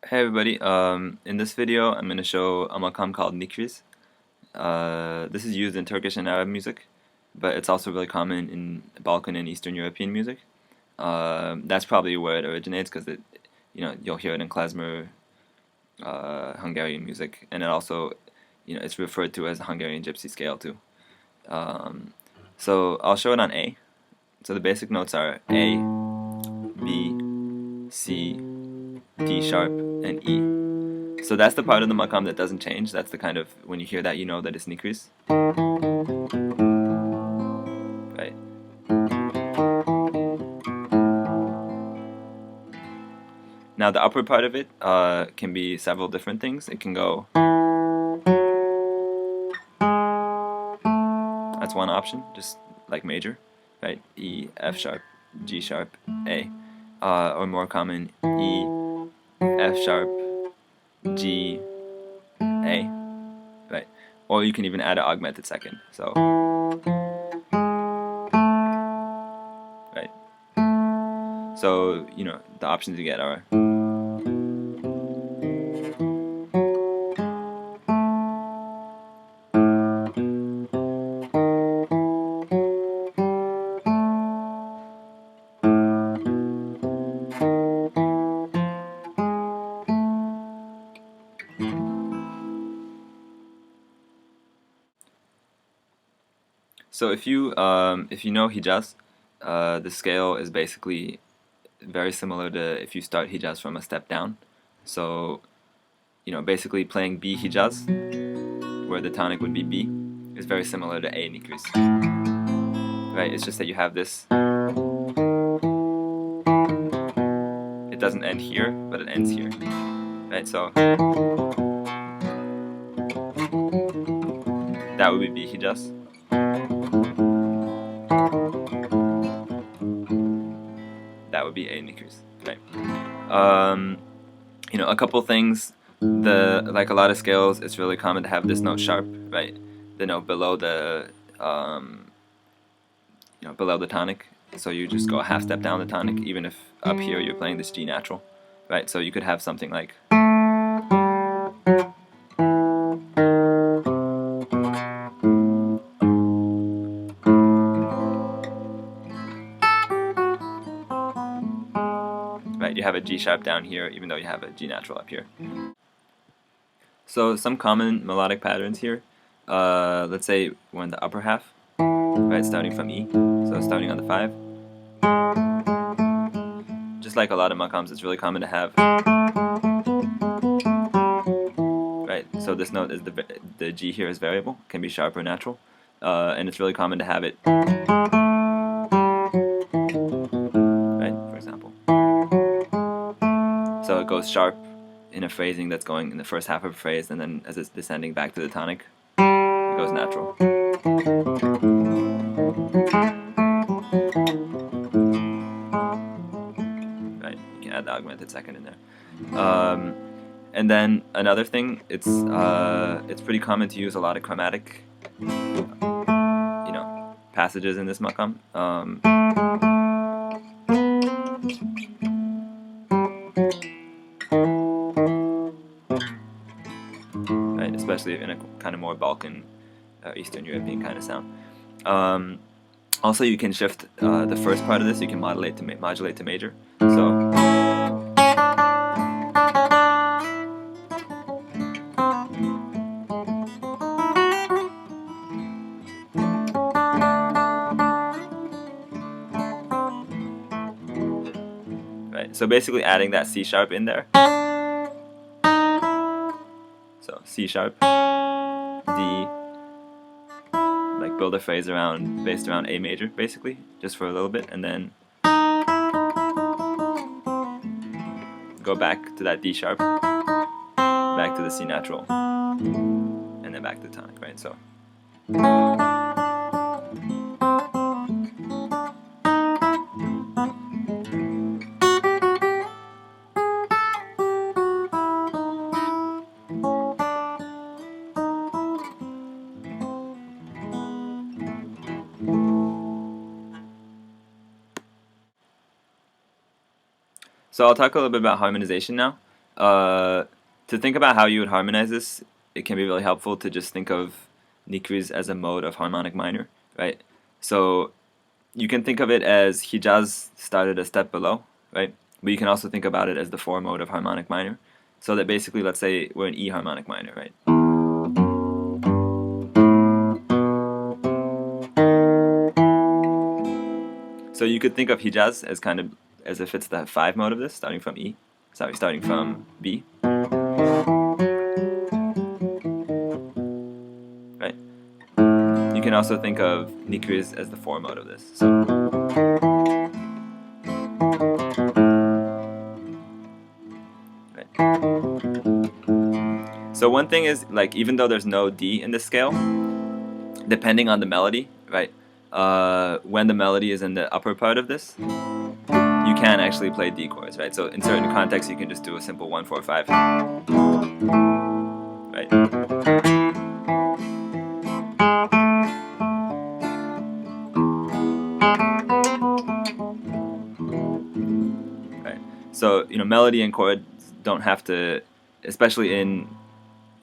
Hey everybody, in this video I'm going to show a makam called Nikriz. This is used in Turkish and Arab music, but it's also really common in Balkan and Eastern European music. That's probably where it originates because you'll hear it in klezmer, Hungarian music, and it also, it's referred to as the Hungarian gypsy scale too. So I'll show it on A. So the basic notes are A, B, C, D sharp, and E. So that's the part of the makam that doesn't change. That's the kind of, when you hear that, you know that it's Nikriz. Right. Now the upper part of it can be several different things. It can go, that's one option, just like major, right? E, F sharp, G sharp, A. Or more common, E, F sharp, G, A, right? Or you can even add an augmented second. So, right? So, the options you get are so if you know Hijaz, the scale is basically very similar to if you start Hijaz from a step down. So, basically playing B Hijaz, where the tonic would be B, is very similar to A Nikriz. Right? It's just that you have this. It doesn't end here, but it ends here. Right? So that would be B Hijaz. That would be A Nikriz. Right? A couple things. Like a lot of scales, it's really common to have this note sharp, right? The note below the below the tonic. So you just go a half step down the tonic, even if up here you're playing this G natural, right? So you could have something like. Right, you have a G sharp down here, even though you have a G natural up here. So some common melodic patterns here. Let's say we're in the upper half, right, starting from E. So starting on the 5. Just like a lot of makams, it's really common to have. Right, so this note is the G here is variable, can be sharp or natural, and it's really common to have it. Right, for example. So it goes sharp in a phrasing that's going in the first half of a phrase, and then as it's descending back to the tonic, it goes natural. Right, you can add the augmented second in there. And then another thing, it's pretty common to use a lot of chromatic, passages in this makam. Right, especially in a kind of more Balkan, Eastern European kind of sound. Also, you can shift the first part of this. You can modulate to major. So. Right, so basically adding that C sharp in there. So C sharp, D, like build a phrase based around A major, basically, just for a little bit, and then go back to that D sharp, back to the C natural, and then back to the tonic, right? So. So I'll talk a little bit about harmonization now. To think about how you would harmonize this, it can be really helpful to just think of Nikriz as a mode of harmonic minor, right? So you can think of it as Hijaz started a step below, right? But you can also think about it as the 4 mode of harmonic minor. So that basically, let's say we're in E harmonic minor, right? So you could think of Hijaz as kind of as if it's the 5 mode of this, starting from E. Sorry, starting from B. Right? You can also think of Nikriz as the 4 mode of this. So, right. So one thing is, like, even though there's no D in the scale, depending on the melody, right? When the melody is in the upper part of this, you can actually play D chords, right? So in certain contexts, you can just do a simple 1, 4, 5, right? Right. So melody and chords don't have to, especially in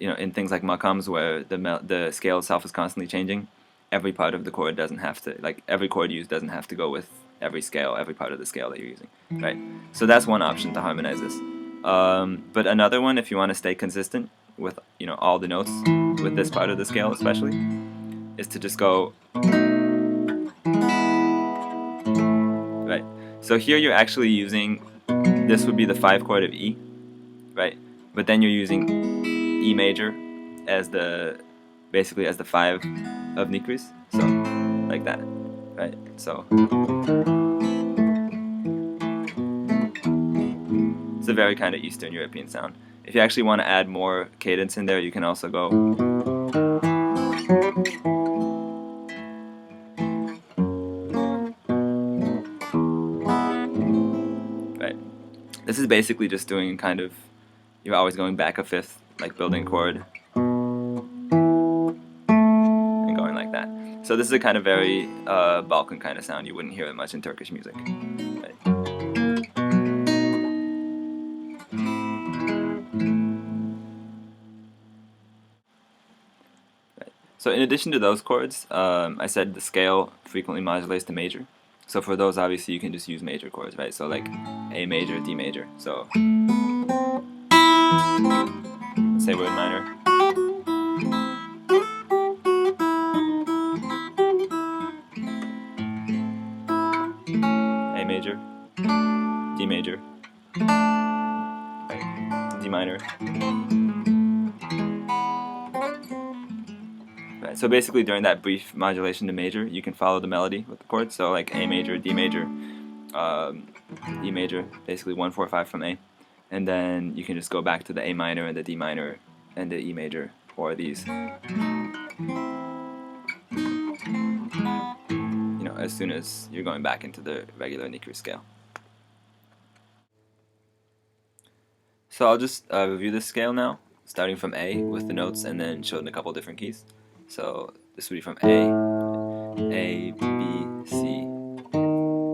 in things like makams where the scale itself is constantly changing. Every part of the chord doesn't have to, like, every chord used doesn't have to go with every scale, every part of the scale that you're using, right? So that's one option to harmonize this. But another one, if you want to stay consistent with all the notes with this part of the scale especially, is to just go right. So here you're actually using, this would be the 5 chord of E, right? But then you're using E major as basically as the 5 of Nikriz, so like that, right? So it's a very kind of Eastern European sound. If you actually want to add more cadence in there, you can also go right. This is basically just doing kind of, you're always going back a fifth, like building chord and going like that. So this is a kind of very Balkan kind of sound. You wouldn't hear it much in Turkish music. Right. So in addition to those chords, I said the scale frequently modulates to major. So for those, obviously, you can just use major chords, right? So like A major, D major. So let's say we're in minor. A major, D major, right, D minor. Right. So basically, during that brief modulation to major, you can follow the melody with the chords. So like A major, D major, E major, basically 1, 4, 5 from A, and then you can just go back to the A minor and the D minor and the E major or these. As soon as you're going back into the regular Nikriz scale. So I'll just review this scale now, starting from A with the notes and then show it in a couple different keys. So this would be from A, B, C,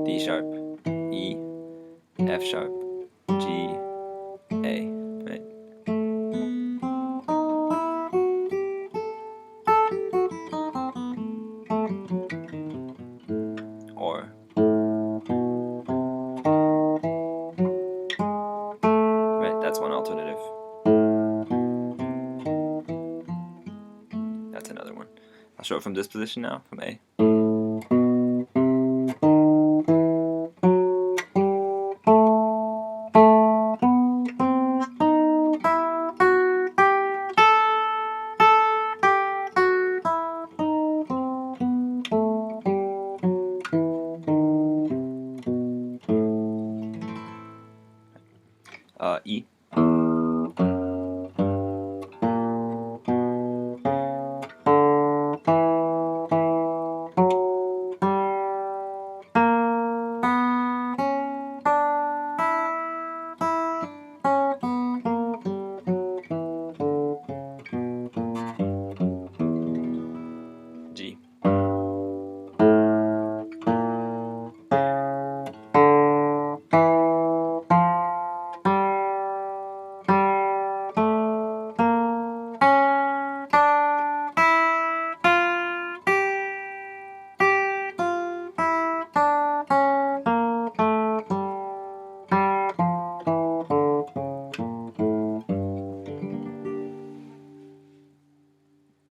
D sharp, E, F sharp, G, A, right? Or right, that's one alternative. That's another one. I'll show it from this position now, from A. E.